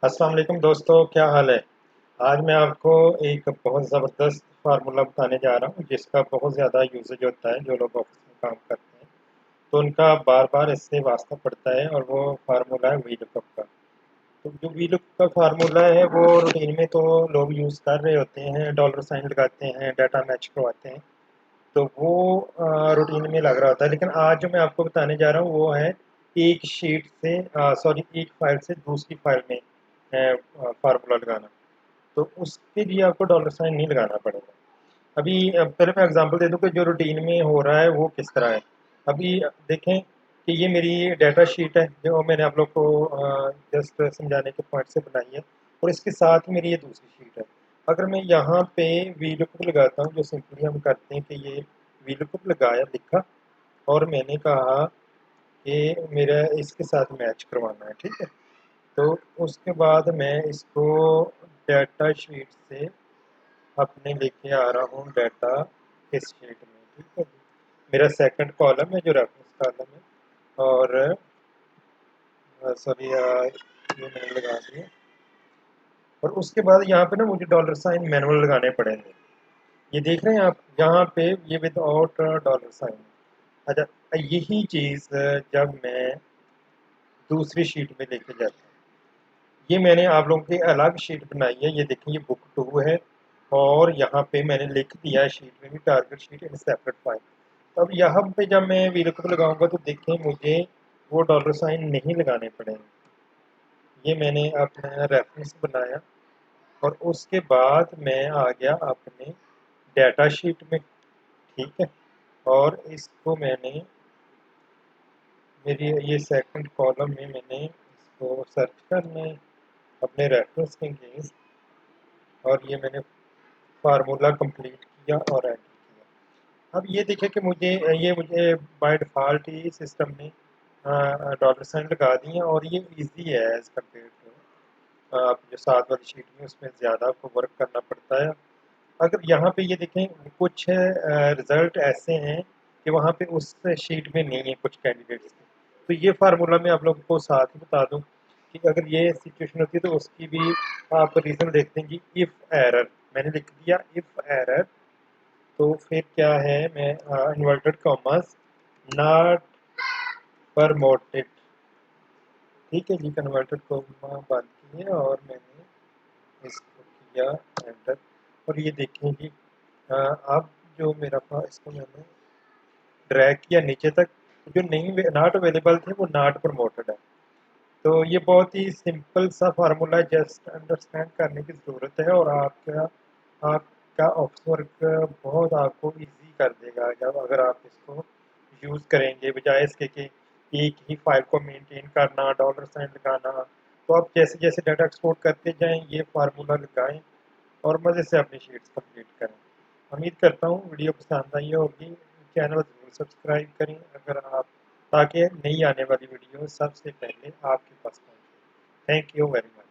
अस्सलाम वालेकुम दोस्तों, क्या हाल है। आज मैं आपको एक बहुत ज़बरदस्त फार्मूला बताने जा रहा हूँ जिसका बहुत ज़्यादा यूजेज होता है। जो लोग ऑफिस में काम करते हैं तो उनका बार बार इससे वास्ता पड़ता है, और वो फार्मूला है वीलुकअप का। तो जो वीलुकअप का फार्मूला है वो रूटीन में तो लोग यूज़ कर रहे होते हैं, डॉलर साइन लगाते हैं, डाटा मैच करवाते हैं। तो वो रूटीन में लग रहा होता है, लेकिन आज जो मैं आपको बताने जा रहा हूँ वो है एक शीट से सॉरी एक फाइल से दूसरी फाइल में फार्मूला लगाना। तो उसके लिए आपको डॉलर साइन नहीं लगाना पड़ेगा। अभी पहले मैं एग्जांपल दे दूं कि जो रूटीन में हो रहा है वो किस तरह है। अभी देखें कि ये मेरी डाटा शीट है जो मैंने आप लोग को जस्ट समझाने के पॉइंट से बनाई है, और इसके साथ ही मेरी ये दूसरी शीट है। अगर मैं यहाँ पे वीलुकअप लगाता हूँ, जो सिंपली हम करते हैं कि ये वीलुकअप लगाया, लिखा, और मैंने कहा कि मेरा इसके साथ मैच करवाना है, ठीक है। तो उसके बाद मैं इसको डाटा शीट से अपने लेके आ रहा हूँ डाटा इस शीट में, ठीक है। मेरा सेकंड कॉलम है जो रेफरेंस कॉलम है, और सॉरी ये मैंने लगा दिया। और उसके बाद यहाँ पे ना मुझे डॉलर साइन मैनुअल लगाने पड़ेंगे। ये देख रहे हैं आप यहाँ पे, ये विदाउट डॉलर साइन। अच्छा, यही चीज़ जब मैं दूसरी शीट में लेके जाता हूँ, ये मैंने आप लोगों की अलग शीट बनाई है। ये देखिए, ये बुक 2 है, और यहाँ पे मैंने लिख दिया है शीट में भी, target sheet in separate file. तो अब यहाँ पे जब मैं वीलुकअप लगाऊंगा तो देखें मुझे वो डॉलर साइन नहीं लगाने पड़ेंगे। ये मैंने अपना रेफरेंस बनाया, और उसके बाद मैं आ गया अपने डाटा शीट में, ठीक है। और इसको मैंने मेरी ये सेकंड कॉलम में मैंने इसको सर्च करना है अपने रेफरेंस के अगेंस्ट, और ये मैंने फार्मूला कंप्लीट किया और एंटर किया। अब ये देखिए कि मुझे बाय डिफ़ॉल्ट ही सिस्टम ने डॉलर साइन लगा दिए हैं, और ये ईज़ी है एज़ कम्पेयर टू आप जो साथ वाली शीट में उसमें ज़्यादा आपको वर्क करना पड़ता है। अगर यहाँ पे ये देखें, कुछ रिज़ल्ट ऐसे हैं कि वहाँ पे उस शीट में नहीं है कुछ कैंडिडेट्स के। तो ये फार्मूला मैं आप लोगों को साथ ही बता दूँ कि अगर ये सिचुएशन होती है तो उसकी भी आप रीज़न देखते हैं कि इफ़ एरर, मैंने लिख दिया इफ़ एरर। तो फिर क्या है, मैं इन्वर्टेड कॉमर्स नॉट प्रमोटेड, ठीक है जी, कन्वर्टेड कॉमा बंद किए और मैंने इसको किया एंटर। और ये देखें कि अब जो मेरा था इसको मैंने ड्रैग किया नीचे तक, तो जो नहीं नॉट अवेलेबल थे वो नॉट प्रमोटेड है। तो ये बहुत ही सिंपल सा फार्मूला, जस्ट अंडरस्टैंड करने की ज़रूरत है, और आपका ऑफिस वर्क बहुत आपको इजी कर देगा जब अगर आप इसको यूज़ करेंगे, बजाय इसके कि एक ही फाइल को मेंटेन करना, डॉलर साइन लगाना। तो आप जैसे जैसे डाटा एक्सपोर्ट करते जाएं, ये फार्मूला लगाएं, और मज़े से अपनी शीट्स कंप्लीट करें। उम्मीद करता हूँ वीडियो पसंद आई होगी। चैनल ज़रूर सब्सक्राइब करें अगर आप, ताकि नई आने वाली वीडियो सबसे पहले आपके पास पहुँचे। Thank you very much.